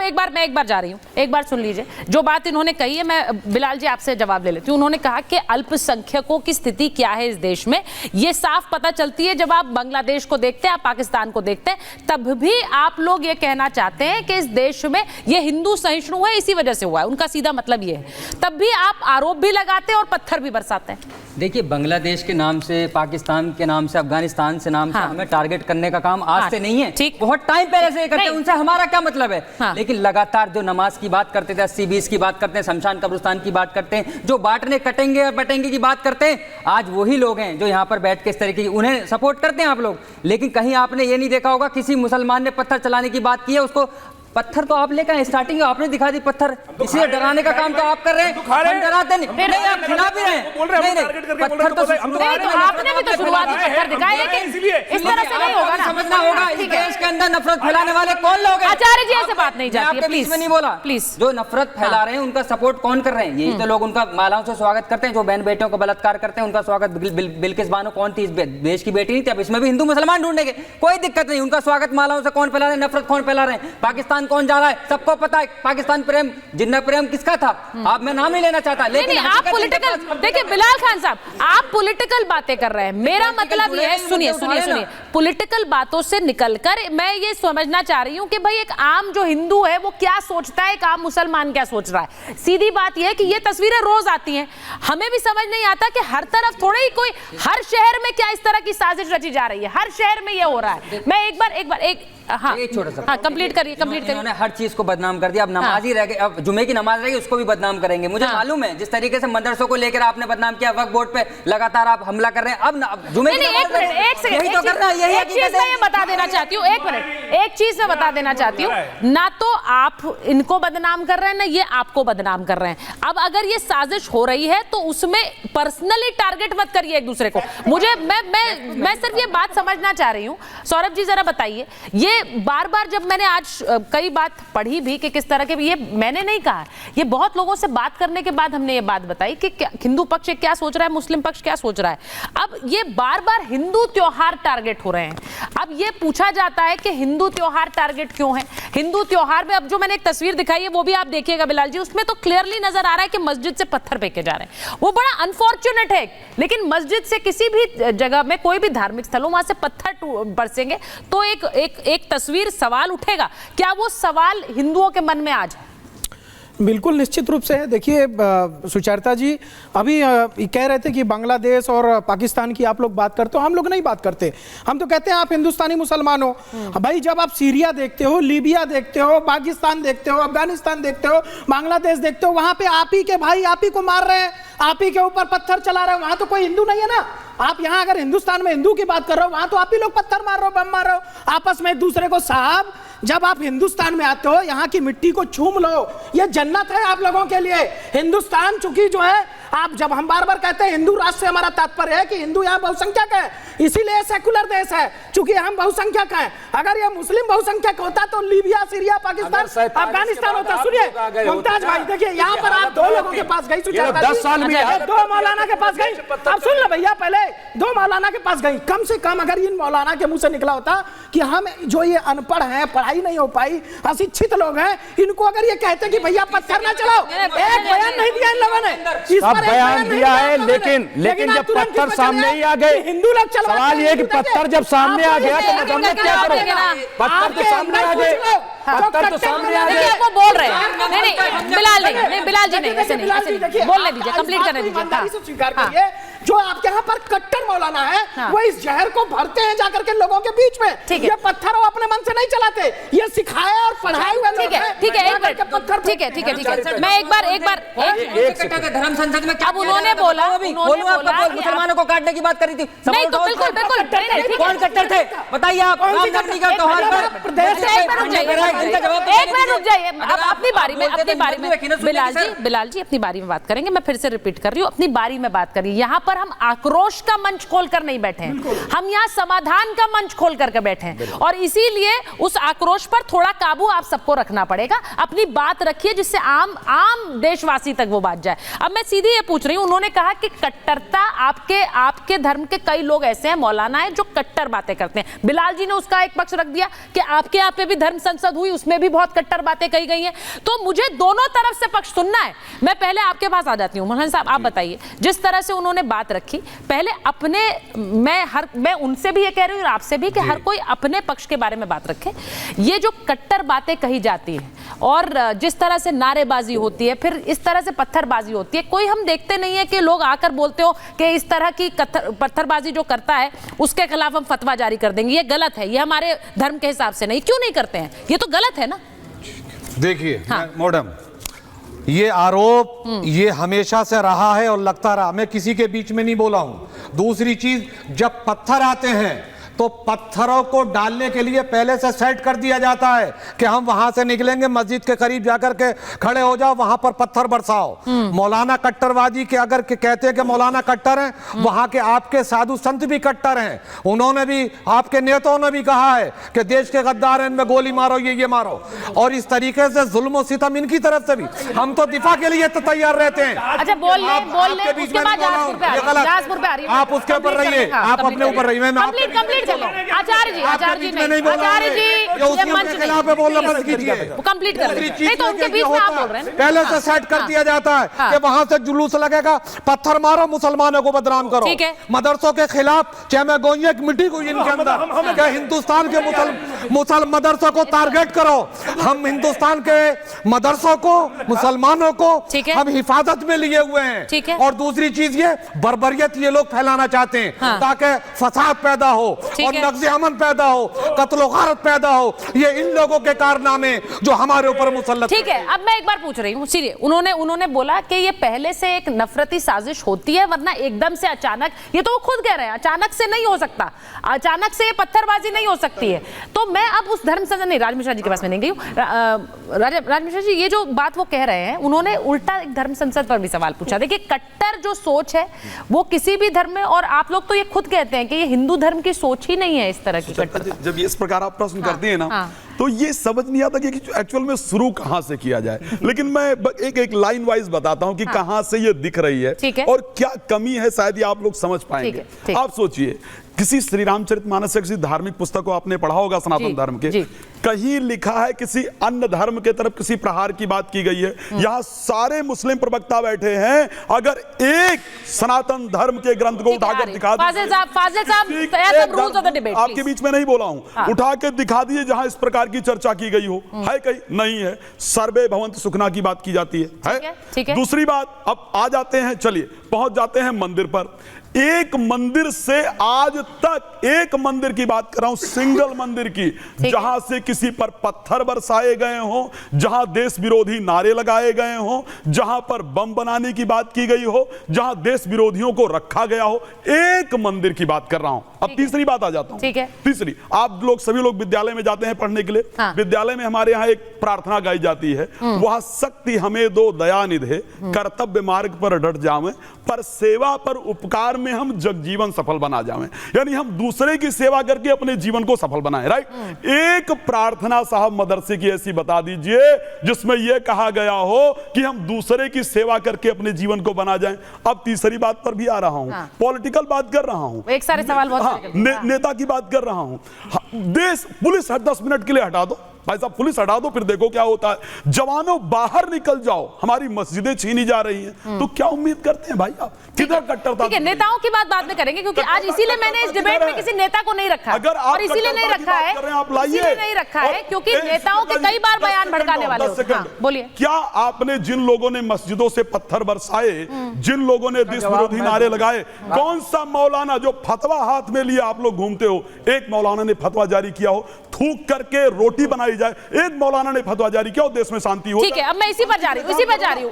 मैं एक बार जा रही हूँ, एक बार सुन लीजिए जो बात इन्होंने कही है। मैं बिलाल जी आपसे जवाब ले लेती हूँ। उन्होंने कहा कि अल्पसंख्यकों की स्थिति क्या है इस देश में, ये साफ पता चलती है जब आप बांग्लादेश को देखते हैं, आप पाकिस्तान को देखते हैं, तब भी आप लोग ये कहना चाहते हैं कि इस देश में ये हिंदू सहिष्णु है, इसी वजह से हुआ है। उनका सीधा मतलब ये है, तब भी आप आरोप भी लगाते हैं और पत्थर भी बरसाते हैं। देखिए, बांग्लादेश के नाम से, पाकिस्तान के नाम से, अफगानिस्तान से नाम से हमें टारगेट करने का काम आज से नहीं है, ठीक, बहुत टाइम पहले से करते हैं। उनसे हमारा क्या मतलब है? लेकिन लगातार जो नमाज की बात करते थे, 80-20 की बात करते हैं, शमशान कब्रिस्तान की बात करते हैं, जो बांटने कटेंगे और बटेंगे की बात करते हैं, आज वही लोग हैं जो यहाँ पर बैठ के इस तरीके की उन्हें सपोर्ट करते हैं आप लोग। लेकिन कहीं आपने ये नहीं देखा होगा किसी मुसलमान ने पत्थर चलाने की बात की है, उसको पत्थर तो आप लेकर आए, स्टार्टिंग में आपने दिखा दी पत्थर, इसे डराने का काम तो आप कर रहे हैं, हम डराते नहीं, नहीं आप खिला भी रहे हैं, नहीं पत्थर तो आपने भी तो शुरुआत में पत्थर दिखाया कि इस तरह से नहीं होगा ना, समझना होगा इस देश के अंदर नफरत फैलाने वाले कौन लोग हैं। आचार्य जी ऐसे बात नहीं जाती है, प्लीज नहीं बोला, प्लीज। जो नफरत फैला रहे हैं उनका सपोर्ट कौन कर रहे हैं? यही तो लोग उनका मालाओं से स्वागत करते हैं, जो बहन बेटियों का बलात्कार करते हैं उनका स्वागत। बिल्किस बानो कौन थी? इस देश की बेटी नहीं थी, अब इसमें भी हिंदू मुसलमान ढूंढेंगे, कोई दिक्कत नहीं, उनका स्वागत मालाओं से कौन फैला रहे हैं, नफरत कौन फैला रहे हैं? पाकिस्तान कौन जा रहा है, सबको पता है। पाकिस्तान प्रेम, जिन्ना प्रेम किसका था? आप, मैं नाम नहीं लेना चाहता, लेकिन आप पॉलिटिकल, देखिए बिलाल खान साहब, आप पॉलिटिकल बातें कर रहे हैं। मेरा मतलब ये है, सुनिए सुनिए सुनिए, पॉलिटिकल बातों से निकलकर मैं ये समझना चाह रही हूं कि भाई एक आम जो हिंदू है वो क्या सोचता है, एक आम मुसलमान क्या सोच रहा है। सीधी बात यह है कि ये तस्वीरें रोज आती हैं, हमें भी समझ नहीं आता कि हर तरफ थोड़ा ही कोई, हर शहर में क्या इस तरह की साजिश रची जा रही है, हर शहर में ये हो रहा है। मैं एक बार छोटा सा, हाँ कंप्लीट करिए। उन्होंने हर चीज को बदनाम कर दिया, अब नमाज ही रह गए, अब जुमे की नमाज रहेगी उसको भी बदनाम करेंगे। मुझे मालूम है जिस तरीके से मदरसों को लेकर आपने बदनाम किया, वक्फ बोर्ड पे लगातार आप हमला कर रहे हैं, अब जुमे की नमाज यही तो करना है। यही चीज मैं बता देना चाहती हूँ, एक मिनट, एक चीज मैं बता देना चाहती हूँ, ना तो आप इनको बदनाम कर रहे हैं ना ये आपको बदनाम कर रहे हैं। अब अगर ये साजिश हो रही है तो उसमें पर्सनली टारगेट मत करिए एक दूसरे को। मुझे मैं सिर्फ ये बात समझना चाह रही हूँ। सौरभ जी जरा बताइए, ये बार बार जब मैंने आज कई बात पढ़ी भी कि किस तरह के, ये मैंने नहीं कहा, ये बहुत लोगों से बात करने के बाद हमने ये बात बताई कि हिंदू पक्ष क्या सोच रहा है, मुस्लिम पक्ष क्या सोच रहा है। अब ये बार बार हिंदू त्योहार टारगेट हो रहे हैं। अब ये पूछा जाता है कि हिंदू त्योहार टारगेट क्यों है? हिंदू त्योहार में अब जो मैंने एक तस्वीर दिखाई है वो भी आप देखिएगा बिलाल जी, उसमें तो क्लियरली नजर आ रहा है कि मस्जिद से पत्थर फेंके जा रहे हैं। वो बड़ा अनफॉर्चुनेट है, लेकिन मस्जिद से किसी भी जगह में, कोई भी धार्मिक स्थल हो, वहां से पत्थर बरसेंगे तो एक तस्वीर, सवाल उठेगा। क्या वो सवाल हिंदुओं के मन में आज है? बिल्कुल निश्चित रूप से है। देखिए सुचरिता जी अभी कह रहे थे कि बांग्लादेश और पाकिस्तान की आप लोग बात करते हो, हम लोग नहीं बात करते। हम तो कहते हैं आप हिंदुस्तानी मुसलमान हो। भाई जब आप सीरिया देखते हो, लीबिया देखते हो, पाकिस्तान देखते हो, अफगानिस्तान देखते हो, बांग्लादेश देखते हो, वहां पे आप ही के भाई आप ही को मार रहे हैं, आप ही के ऊपर पत्थर चला रहे हो, वहां तो कोई हिंदू नहीं है ना। आप यहाँ अगर हिंदुस्तान में हिंदू की बात कर रहे हो, वहां तो आप ही लोग पत्थर मार रहे हो, बम मार रहे हो आपस में एक दूसरे को। साहब जब आप हिंदुस्तान में आते हो, यहाँ की मिट्टी को चूम लो, ये जन्नत है आप लोगों के लिए। हिंदुस्तान चूंकि जो है, आप जब हम बार बार कहते हैं हिंदू राष्ट्र से हमारा तात्पर्य है कि हिंदू यहाँ बहुसंख्यक है, इसीलिए सेकुलर देश है, चूंकि हम बहुसंख्यक हैं। अगर ये मुस्लिम बहुसंख्यक होता तो लीबिया, सीरिया, पाकिस्तान, अफगानिस्तान होता। सुनिए मुमताज भाई, देखिए यहाँ पर आप दो लोगों के पास गई, 10 साल में दो मौलाना के पास गई। अब सुन लो भैया, पहले दो मौलाना के पास गई, कम से कम अगर इन मौलाना के मुंह से निकला होता कि हम जो ये अनपढ़ हैं, पढ़ाई नहीं हो पाई, अशिक्षित लोग हैं, इनको अगर ये कहते कि भैया पत्थर ना चलाओ, एक बयान नहीं दिया इन लोगों ने, इस पर बयान दिया है, लेकिन जब पत्थर सामने ही आ गए, हिंदू लोग सवाल ये कि पत्थर जब सामने आ गया तो मजम्मत क्या करो? पत्थर तो सामने आ गए, पत्थर तो सामने आ गए। वो बोल रहे हैं, नहीं बिलाल नहीं, बिलाल जी नहीं, ऐसे नहीं, बोलने दीजिए, कंप्लीट करने दीजिए। स्वीकार करिए, जो आपके यहाँ पर कट्टर मौलाना है, वो इस जहर को भरते हैं जाकर के लोगों के बीच में। ये पत्थर वो अपने मन से नहीं चलाते, ये सिखाया और पढ़ाए हुए लोग हैं। ठीक है, ठीक है, मैं एक बार धर्म संसद में अब उन्होंने बोला, मुसलमानों को काटने की बात करी थी। नहीं तो बिल्कुल कौन कट्टर थे बताइए आप? रामनवमी का त्योहार पर एक मिनट रुक जाइए, अब अपनी बारी में बिलाल जी अपनी बारी में बात करेंगे। मैं फिर से रिपीट कर रही हूँ, अपनी बारी में बात करिए। यहाँ पर हम आक्रोश का मंच खोलकर नहीं बैठे हैं, हम यहाँ समाधान का मंच खोल करके बैठे हैं, और इसीलिए उस आक्रोश पर थोड़ा काबू आप सबको रखना पड़ेगा। अपनी बात रखिए जिससे आम देशवासी तक वो बात जाए। अब मैं सीधी ये पूछ रही हूं, उन्होंने कहा कि कट्टरता आपके धर्म के कई लोग ऐसे हैं, मौलाना है, जो कट्टर बातें करते हैं। बिलाल जी ने उसका एक पक्ष रख दिया कि आपके यहाँ पे भी धर्म संसद हुई, उसमें भी बहुत कट्टर बातें कही गई हैं। तो मुझे दोनों तरफ से पक्ष सुनना है। मैं पहले आपके पास आ जाती हूँ, मौलाना साहब आप बताइए, जिस तरह से उन्होंने बात रखी, पहले अपने मैं उनसे भी ये कह रही हूँ और आपसे भी कि हर कोई अपने पक्ष के बारे में बात रखे। ये जो कट्टर बातें कही जाती हैं और जिस तरह से नारेबाजी होती है, फिर इस तरह से पत्थरबाजी होती है, कोई हम देखते नहीं है कि लोग आकर बोलते हो कि इस तरह की पत्थरबाजी जो करता है उसके खिलाफ हम फतवा जारी कर देंगे, ये गलत है, ये हमारे धर्म के हिसाब से नहीं। क्यों नहीं करते हैं? ये तो गलत है ना। देखिए मैडम, ये आरोप ये हमेशा से रहा है और लगता रहा, मैं किसी के बीच में नहीं बोला हूं। दूसरी चीज, जब पत्थर आते हैं तो पत्थरों को डालने के लिए पहले से सेट कर दिया जाता है कि हम वहां से निकलेंगे, मस्जिद के करीब जाकर के खड़े हो जाओ, वहां पर पत्थर बरसाओ। मौलाना कट्टरवादी के अगर कहते हैं कि मौलाना कट्टर हैं, वहां के आपके साधु संत भी कट्टर हैं। उन्होंने भी, आपके नेताओं ने भी कहा है कि देश के गद्दार हैं, इनमें गोली मारो, ये मारो। और इस तरीके से जुल्म और सितम इनकी तरफ से भी, हम तो दिफा के लिए तो तैयार रहते हैं। अच्छा बोल ले, उसके बाद आप उसके ऊपर रहिए, आप अपने ऊपर रहिए। आचार्य जी नहीं, आचार्य जी ये मंच के खिलाफ बोलना बंद कीजिए, कंप्लीट कर नहीं तो उनके बीच में आप बोल रहे हैं। पहले से सेट कर दिया जाता है कि वहां से जुलूस लगेगा, पत्थर मारो, मुसलमानों को बदनाम करो, मदरसों के खिलाफ चैमे गोइयां एक मिट्टी को इनके अंदर क्या हिंदुस्तान के मुसल मदरसों को टारगेट करो। हम हिंदुस्तान के मदरसों को, मुसलमानों को हम हिफाजत में लिए हुए हैं। और दूसरी चीज ये बर्बरियत ये लोग फैलाना चाहते हैं ताकि फसाद पैदा हो और नक्ज़े अमन पैदा हो, कत्लो गारत पैदा हो। ये इन लोगों के कारनामे जो हमारे ऊपर मुसल्लत। ठीक है, अब मैं एक बार पूछ रही हूँ, सीरियस, उन्होंने बोला कि ये पहले से एक नफरती साजिश होती है, वरना एकदम से अचानक, ये तो वो खुद कह रहे हैं, अचानक से नहीं हो सकता, अचानक से ये पत्थरबाजी नहीं हो सकती है। तो मैं अब उस धर्म संसद, नहीं, राज मिश्रा जी के पास में नहीं गई हूँ। राज मिश्रा जी, ये जो बात वो कह रहे हैं, उन्होंने उल्टा एक धर्म संसद पर भी सवाल पूछा। देखिए, कट्टर जो सोच है वो किसी भी धर्म में, और आप लोग तो ये खुद कहते हैं कि ये हिंदू धर्म की सोच ही नहीं है इस तरह की कट्टर। जब ये इस प्रकार आप प्रश्न करते हैं ना, तो ये समझ नहीं आता कि एक्चुअल में शुरू कहां से किया जाए। लेकिन मैं एक लाइन वाइज बताता हूं कि कहां से ये दिख रही है और क्या कमी है, शायद ये आप लोग समझ पाएंगे। आप सोचिए, किसी श्री रामचरितमानस से किसी धार्मिक पुस्तक को आपने पढ़ा होगा सनातन धर्म के, कहीं लिखा है किसी अन्य धर्म के तरफ किसी प्रहार की बात की गई है? यहां सारे मुस्लिम प्रवक्ता बैठे हैं, अगर एक सनातन धर्म के ग्रंथ को उठाकर दिखा फाजिल साहब, आपके बीच में नहीं बोला हूं, उठा के दिखा दिए जहां इस प्रकार की चर्चा की गई हो, है कहीं? नहीं है। सर्वे भवन्तु सुखना की बात की जाती है। दूसरी बात, अब आ जाते हैं, चलिए पहुंच जाते हैं मंदिर पर। एक मंदिर से आज तक, एक मंदिर की बात कर रहा हूं, सिंगल मंदिर की, जहां से किसी पर पत्थर बरसाए गए हो, जहां देश विरोधी नारे लगाए गए हो, जहां पर बम बनाने की बात की गई हो, जहां देश विरोधियों को रखा गया हो, एक मंदिर की बात कर रहा हूं। अब तीसरी बात आ जाता हूं। तीसरी, आप लोग सभी लोग विद्यालय में जाते हैं पढ़ने के लिए। विद्यालय में हमारे यहाँ एक प्रार्थना गाई जाती है, वह शक्ति हमें दो दया निधे, कर्तव्य मार्ग पर डट जावे, पर सेवा पर उपकार में हम जगजीवन सफल बना जाएं। यानी हम दूसरे की सेवा करके अपने जीवन को सफल बनाएं। राइट। एक प्रार्थना साहब मदरसे की ऐसी बता दीजिए जिसमें यह कहा गया हो कि हम दूसरे की सेवा करके अपने जीवन को बना जाएं। अब तीसरी बात पर भी आ रहा हूं, पॉलिटिकल बात कर रहा हूं, एक सारे सवाल नेता की बात कर रहा हूं। देश पुलिस 10 मिनट के लिए हटा दो, भाई साहब पुलिस हटा दो, फिर देखो क्या होता है। जवानों बाहर निकल जाओ, हमारी मस्जिदें छीनी जा रही हैं, तो क्या उम्मीद करते हैं भाई आप? किधर कट्टरता? ठीक है, नेताओं की बात बाद में करेंगे, क्योंकि आज इसीलिए मैंने इस डिबेट में किसी नेता को नहीं रखा, अगर आप इसीलिए नहीं रखा है, इसीलिए नहीं रखा है क्योंकि नेताओं के कई बार बयान भड़काने वाले होते हैं। बोलिए, क्या आपने जिन लोगों ने मस्जिदों से पत्थर बरसाए, जिन लोगों ने देश विरोधी नारे लगाए, कौन सा मौलाना जो फतवा हाथ में लिए आप लोग घूमते हो, एक मौलाना ने फतवा जारी किया हो थूक करके रोटी बनाई जाए? एक मौलाना ने फतवा जारी किया हो, देश में शांति हो? ठीक है, अब मैं इसी पर जा रही हूँ,